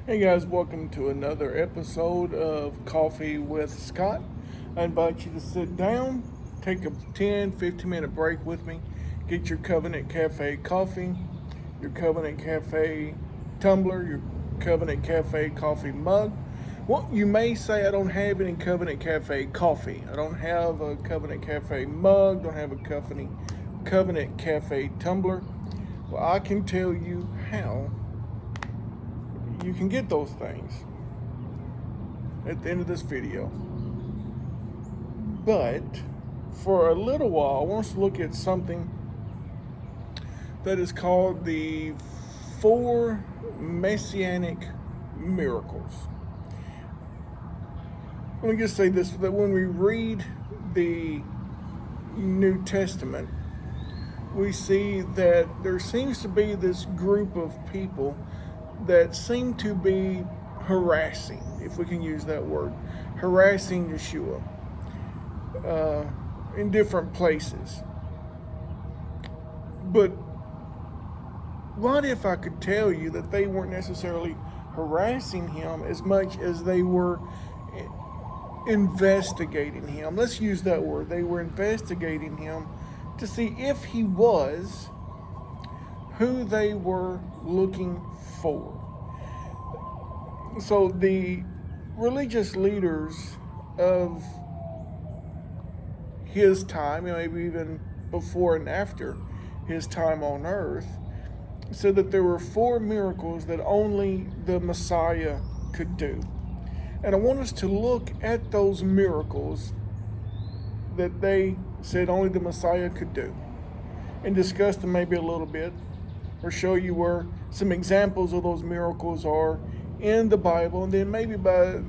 Hey guys, welcome to another episode of Coffee with Scott. I invite you to sit down, take a 10-15 minute break with me, get your Covenant Cafe coffee, your Covenant Cafe tumbler, your Covenant Cafe coffee mug. Well, you may say I don't have any Covenant Cafe coffee. I don't have a Covenant Cafe mug, don't have a Covenant Cafe tumbler. Well, I can tell you how you can get those things at the end of this video. But for a little while, I want us to look at something that is called the 4 Messianic miracles. Let me just say this, that when we read the New Testament, we see that there seems to be this group of people that seem to be harassing, if we can use that word, harassing Yeshua in different places. But what if I could tell you that they weren't necessarily harassing him as much as they were investigating him? Let's use that word. They were investigating him to see if he was who they were looking for. So the religious leaders of his time, maybe even before and after his time on earth, said that there were 4 miracles that only the Messiah could do. And I want us to look at those miracles that they said only the Messiah could do and discuss them maybe a little bit, or show you where some examples of those miracles are in the Bible. And then maybe by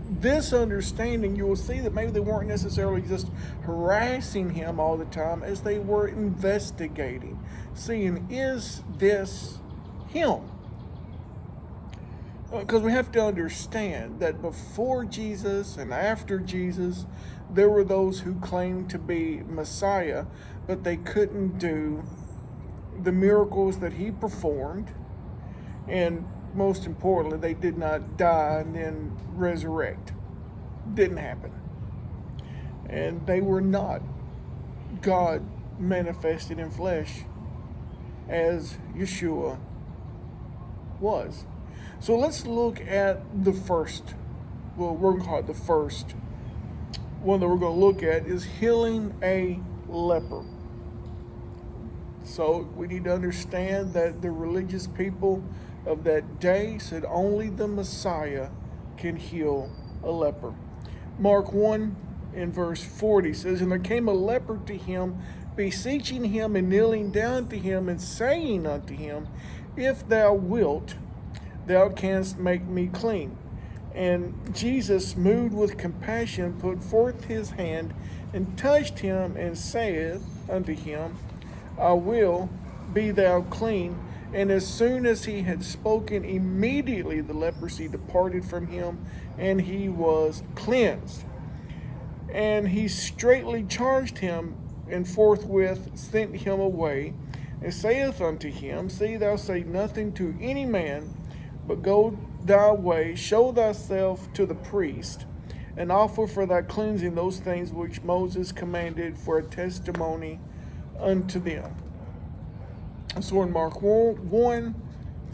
this understanding, you will see that maybe they weren't necessarily just harassing him all the time, as they were investigating, seeing, is this him? Because we have to understand that before Jesus and after Jesus, there were those who claimed to be Messiah, but they couldn't do the miracles that he performed, and most importantly, they did not die and then resurrect. Didn't happen. And they were not God manifested in flesh as Yeshua was. So let's look at the first, well, we're going to call it the first one that we're going to look at, is healing a leper. So we need to understand that the religious people of that day said only the Messiah can heal a leper. Mark 1 in verse 40 says, "And there came a leper to him, beseeching him and kneeling down to him and saying unto him, If thou wilt, thou canst make me clean. And Jesus, moved with compassion, put forth his hand and touched him and saith unto him, I will, be thou clean. And as soon as he had spoken, immediately the leprosy departed from him, and he was cleansed. And he straightly charged him, and forthwith sent him away, and saith unto him, See thou say nothing to any man, but go thy way, show thyself to the priest, and offer for thy cleansing those things which Moses commanded for a testimony unto them." So in Mark 1,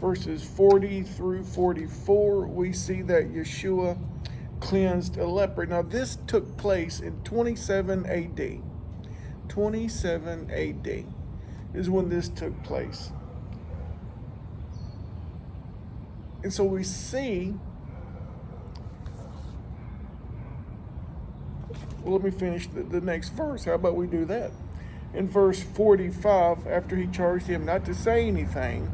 verses 40 through 44, we see that Yeshua cleansed a leper. Now this took place in 27 AD. 27 AD is when this took place. And so we see, well, let me finish the next verse. How about we do that? In verse 45, after he charged him not to say anything,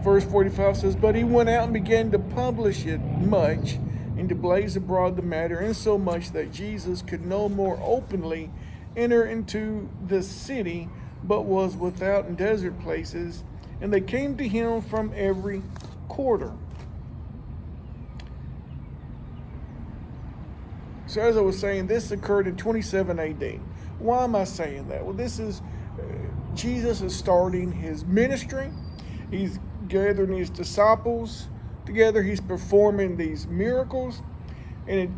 verse 45 says, "But he went out and began to publish it much, and to blaze abroad the matter, insomuch that Jesus could no more openly enter into the city, but was without in desert places, and they came to him from every quarter." So as I was saying, this occurred in 27 AD. Why am I saying that? Well, this is Jesus is starting his ministry. He's gathering his disciples together. He's performing these miracles. And in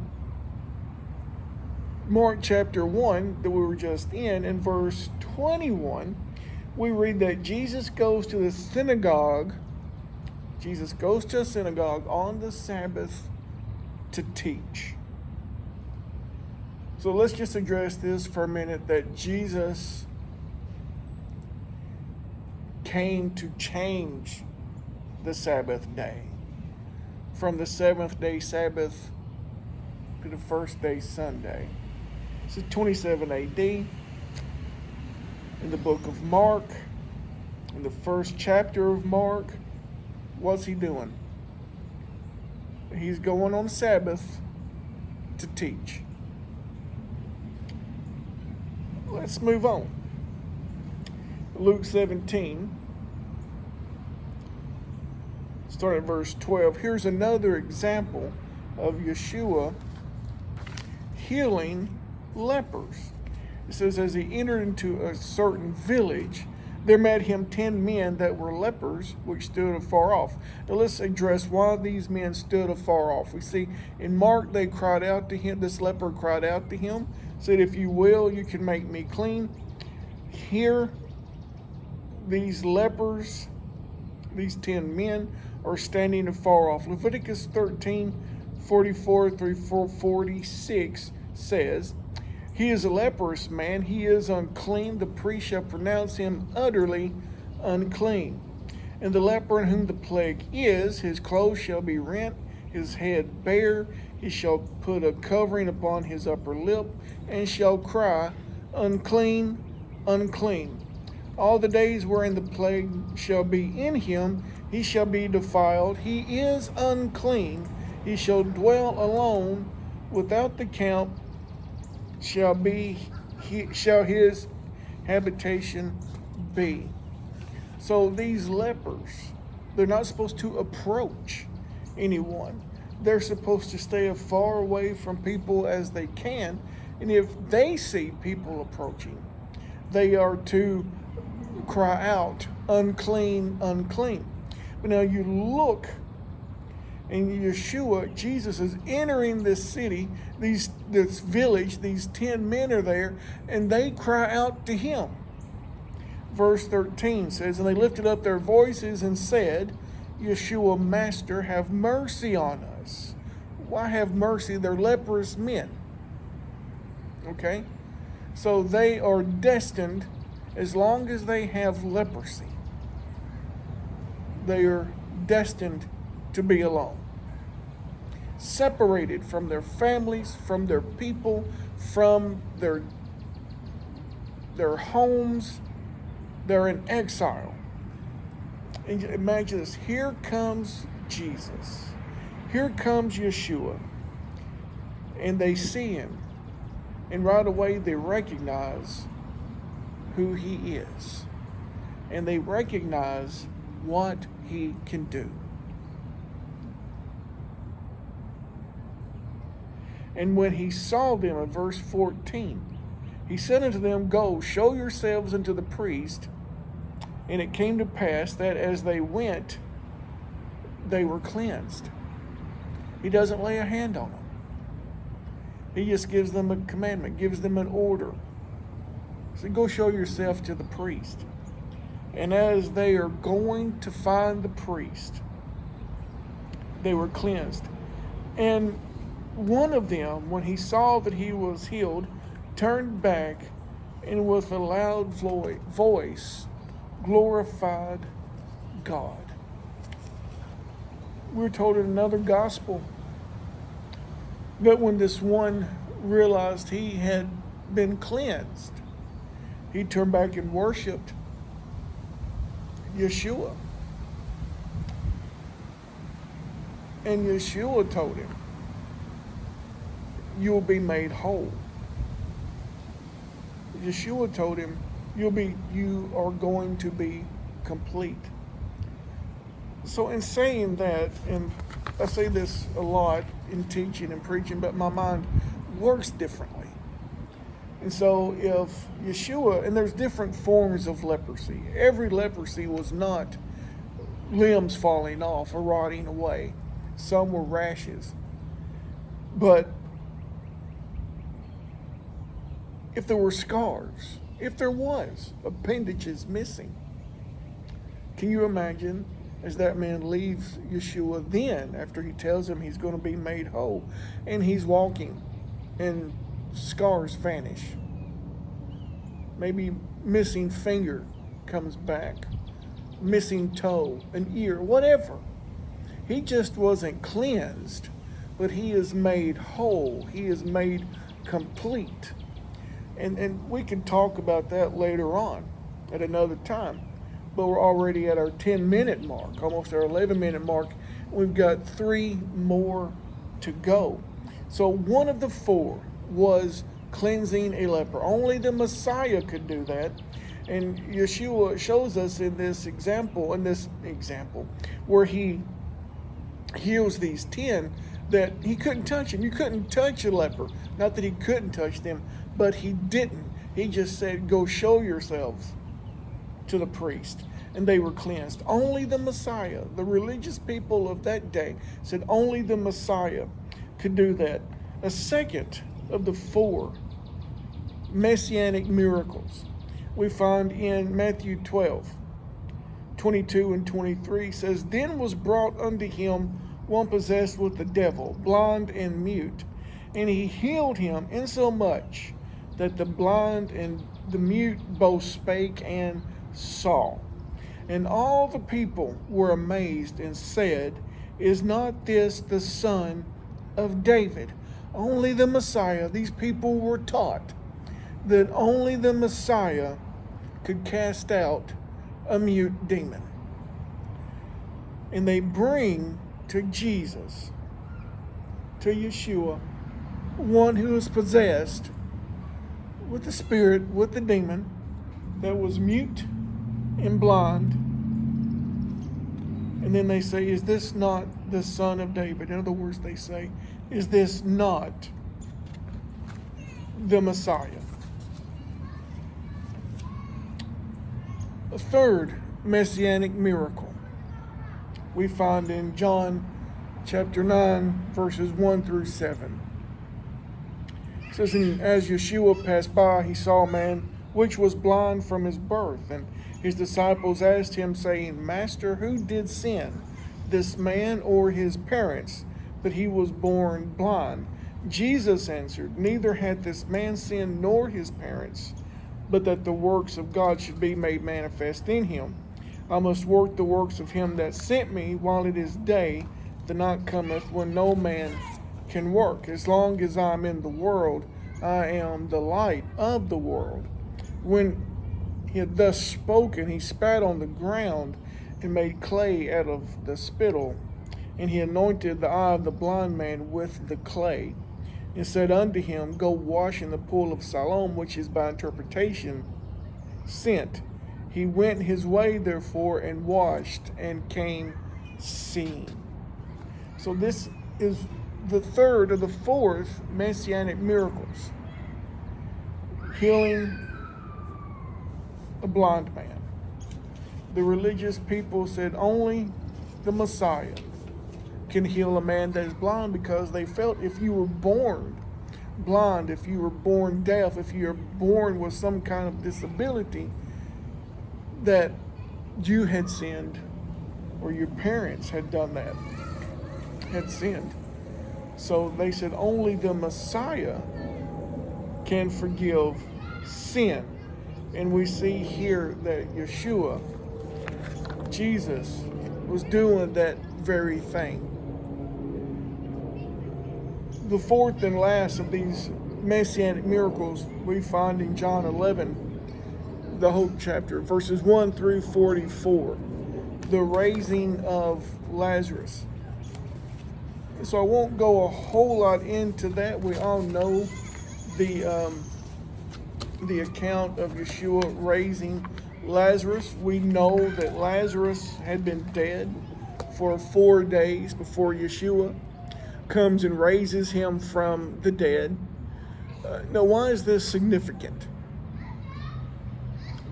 Mark chapter 1 that we were just in verse 21, we read that Jesus goes to the synagogue. Jesus goes to a synagogue on the Sabbath to teach. So let's just address this for a minute, that Jesus came to change the Sabbath day from the seventh day Sabbath to the first day Sunday. This is 27 AD in the book of Mark, in the first chapter of Mark. What's he doing? He's going on Sabbath to teach. Let's move on. Luke 17, starting at verse 12. Here's another example of Yeshua healing lepers. It says, as he entered into a certain village, there met him 10 men that were lepers, which stood afar off. Now let's address why these men stood afar off. We see in Mark, they cried out to him. This leper cried out to him, said, if you will, you can make me clean. Here, these lepers, these 10 men, are standing afar off. Leviticus 13, 44 through 46 says, he is a leprous man, he is unclean, the priest shall pronounce him utterly unclean. And the leper in whom the plague is, his clothes shall be rent, his head bare, he shall put a covering upon his upper lip, and shall cry, unclean, unclean. All the days wherein the plague shall be in him, he shall be defiled, he is unclean, he shall dwell alone, without the camp shall his habitation be. So these lepers, they're not supposed to approach anyone. They're supposed to stay as far away from people as they can. And if they see people approaching, they are to cry out, unclean, unclean. But now you look, and Yeshua, Jesus, is entering this city, this village, these 10 men are there, and they cry out to him. Verse 13 says, and they lifted up their voices and said, Yeshua, Master, have mercy on us. Why have mercy? They're leprous men. Okay? So they are destined, as long as they have leprosy, they are destined to be alone. Separated from their families, from their people, from their homes. They're in exile. And imagine this. Here comes Jesus. Here comes Yeshua. And they see him. And right away they recognize who he is. And they recognize what he can do. And when he saw them, in verse 14, he said unto them, go, show yourselves unto the priest. And it came to pass that as they went, they were cleansed. He doesn't lay a hand on them. He just gives them a commandment, gives them an order. So go show yourself to the priest. And as they are going to find the priest, they were cleansed. And one of them, when he saw that he was healed, turned back and with a loud voice glorified God. We're told in another gospel that when this one realized he had been cleansed, he turned back and worshiped Yeshua. And Yeshua told him, you will be made whole. Yeshua told him, you are going to be complete. So in saying that, and I say this a lot in teaching and preaching, but my mind works differently. And so if Yeshua, and there's different forms of leprosy. Every leprosy was not limbs falling off or rotting away. Some were rashes. But if there were scars, if there was appendages missing, can you imagine as that man leaves Yeshua then, after he tells him he's going to be made whole, and he's walking and scars vanish? Maybe missing finger comes back, missing toe, an ear, whatever. He just wasn't cleansed, but he is made whole. He is made complete. And we can talk about that later on at another time. But we're already at our 10-minute mark, almost our 11-minute mark. We've got 3 more to go. So one of the 4 was cleansing a leper. Only the Messiah could do that. And Yeshua shows us in this example, where he heals these 10, that he couldn't touch him. You couldn't touch a leper. Not that he couldn't touch them, but he didn't. He just said, go show yourselves to the priest. And they were cleansed. Only the Messiah, the religious people of that day, said only the Messiah could do that. A second of the 4 Messianic miracles we find in Matthew 12, 22 and 23 says, Then was brought unto him one possessed with the devil, blind and mute, and he healed him insomuch that the blind and the mute both spake and saw. And all the people were amazed and said, Is not this the son of David? Only the Messiah. These people were taught that only the Messiah could cast out a mute demon. And they bring to Jesus, to Yeshua, one who is possessed with the spirit, with the demon, that was mute and blind. And then they say, Is this not the son of David? In other words, they say, Is this not the Messiah? A third Messianic miracle we find in John chapter 9, verses 1 through 7. It says, And as Yeshua passed by, he saw a man which was blind from his birth. And his disciples asked him, saying, Master, who did sin, this man or his parents, that he was born blind? Jesus answered, Neither hath this man sinned nor his parents, but that the works of God should be made manifest in him. I must work the works of him that sent me while it is day. The night cometh when no man can work. As long as I am in the world, I am the light of the world. When he had thus spoken, he spat on the ground and made clay out of the spittle. And he anointed the eye of the blind man with the clay, and said unto him, Go wash in the pool of Siloam, which is by interpretation sent. He went his way, therefore, and washed, and came seeing. So this is the third of the 4th Messianic miracles. Healing a blind man. The religious people said only the Messiah can heal a man that is blind, because they felt if you were born blind, if you were born deaf, if you were born with some kind of disability, that you had sinned, or your parents had done that, had sinned. So they said only the Messiah can forgive sin. And we see here that Yeshua, Jesus, was doing that very thing. The 4th and last of these Messianic miracles we find in John 11, the whole chapter, verses 1 through 44, the raising of Lazarus. So I won't go a whole lot into that. We all know the account of Yeshua raising Lazarus. We know that Lazarus had been dead for 4 days before Yeshua comes and raises him from the dead. Now, why is this significant?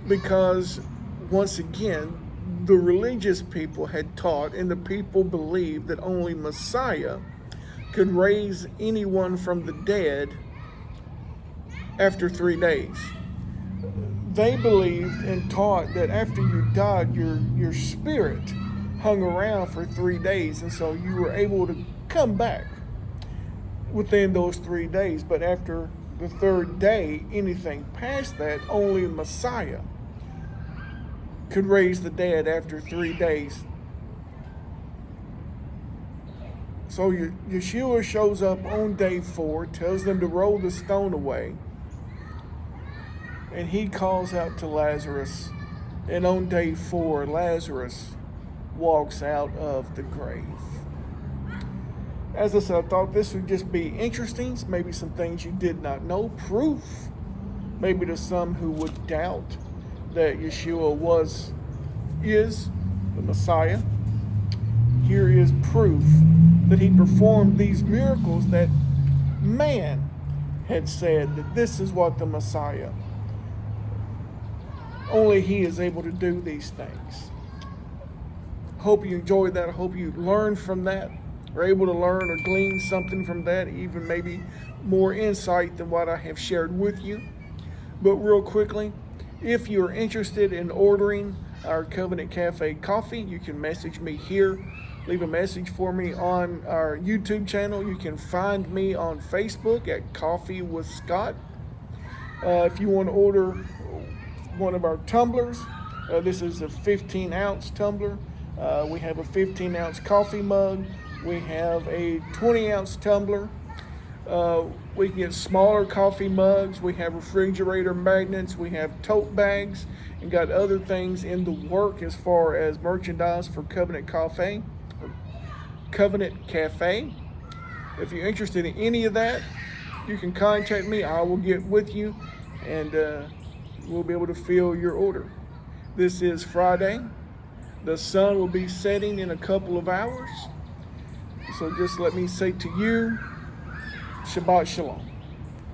Because, once again, the religious people had taught, and the people believed that only Messiah could raise anyone from the dead after 3 days. They believed and taught that after you died, your spirit hung around for 3 days, and so you were able to come back within those 3 days. But after the third day, anything past that, only Messiah could raise the dead after 3 days. So Yeshua shows up on day 4, tells them to roll the stone away, and he calls out to Lazarus. And on day 4, Lazarus walks out of the grave. As I said, I thought this would just be interesting, maybe some things you did not know, proof, maybe to some who would doubt that Yeshua is the Messiah. Here is proof that he performed these miracles that man had said that this is what the Messiah. Only he is able to do these things. Hope you enjoyed that. I hope you learned from that, or able to learn or glean something from that, even maybe more insight than what I have shared with you. But real quickly, if you're interested in ordering our Covenant Cafe coffee, you can message me here. Leave a message for me on our YouTube channel. You can find me on Facebook at Coffee with Scott. If you want to order one of our tumblers, this is a 15-ounce tumbler. We have a 15-ounce coffee mug. We have a 20-ounce tumbler. We can get smaller coffee mugs. We have refrigerator magnets. We have tote bags, and got other things in the work as far as merchandise for Covenant Cafe. If you're interested in any of that, you can contact me. I will get with you, and we'll be able to fill your order. This is Friday. The sun will be setting in a couple of hours. So just let me say to you, Shabbat Shalom.